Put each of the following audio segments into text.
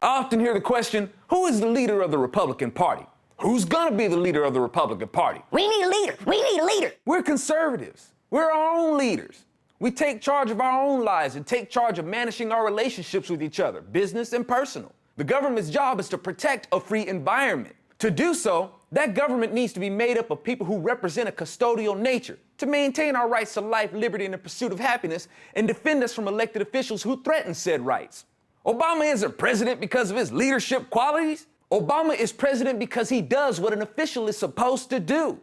I often hear the question, who is the leader of the Republican Party? Who's gonna be the leader of the Republican Party? We need a leader. We need a leader. We're conservatives. We're our own leaders. We take charge of our own lives and take charge of managing our relationships with each other, business and personal. The government's job is to protect a free environment. To do so, that government needs to be made up of people who represent a custodial nature to maintain our rights to life, liberty, and the pursuit of happiness and defend us from elected officials who threaten said rights. Obama isn't president because of his leadership qualities. Obama is president because he does what an official is supposed to do.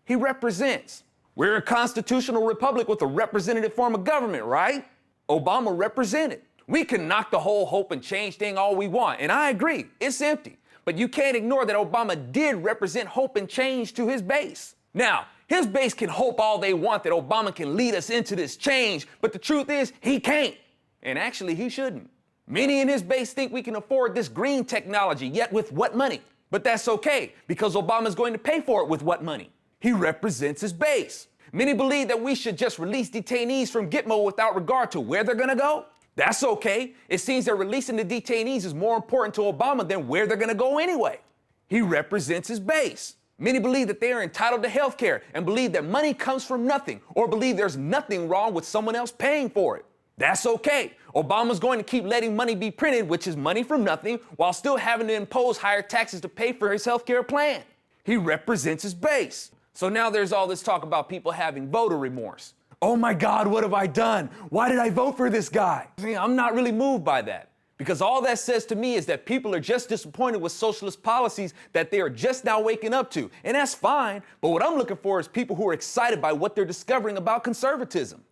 He represents. We're a constitutional republic with a representative form of government, right? Obama represented. We can knock the whole hope and change thing all we want, and I agree, it's empty. But you can't ignore that Obama did represent hope and change to his base. Now, his base can hope all they want that Obama can lead us into this change, but the truth is, he can't. And actually, he shouldn't. Many in his base think we can afford this green technology, yet with what money? But that's okay, because Obama's going to pay for it with what money? He represents his base. Many believe that we should just release detainees from Gitmo without regard to where they're gonna go. That's okay. It seems that releasing the detainees is more important to Obama than where they're gonna go anyway. He represents his base. Many believe that they are entitled to health care and believe that money comes from nothing or believe there's nothing wrong with someone else paying for it. That's okay. Obama's going to keep letting money be printed, which is money from nothing, while still having to impose higher taxes to pay for his health care plan. He represents his base. So now there's all this talk about people having voter remorse. Oh my God, what have I done? Why did I vote for this guy? I'm not really moved by that, because all that says to me is that people are just disappointed with socialist policies that they are just now waking up to, and that's fine, but what I'm looking for is people who are excited by what they're discovering about conservatism.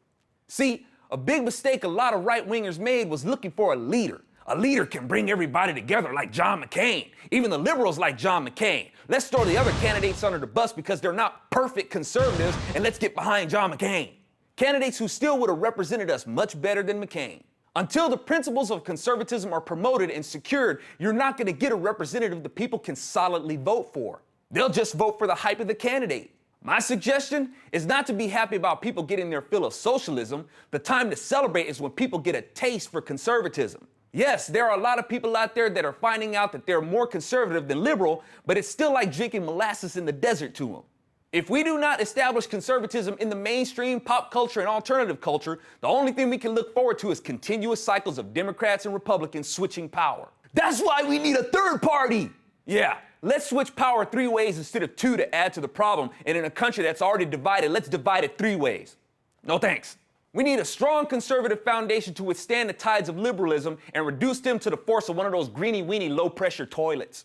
See, a big mistake a lot of right-wingers made was looking for a leader. A leader can bring everybody together like John McCain. Even the liberals like John McCain. Let's throw the other candidates under the bus because they're not perfect conservatives, and let's get behind John McCain. Candidates who still would have represented us much better than McCain. Until the principles of conservatism are promoted and secured, you're not gonna get a representative the people can solidly vote for. They'll just vote for the hype of the candidate. My suggestion is not to be happy about people getting their fill of socialism. The time to celebrate is when people get a taste for conservatism. Yes, there are a lot of people out there that are finding out that they're more conservative than liberal, but it's still like drinking molasses in the desert to them. If we do not establish conservatism in the mainstream pop culture and alternative culture, the only thing we can look forward to is continuous cycles of Democrats and Republicans switching power. That's why we need a third party! Yeah, let's switch power 3 ways instead of 2 to add to the problem, and in a country that's already divided, let's divide it 3 ways. No thanks. We need a strong conservative foundation to withstand the tides of liberalism and reduce them to the force of one of those greeny-weeny low-pressure toilets.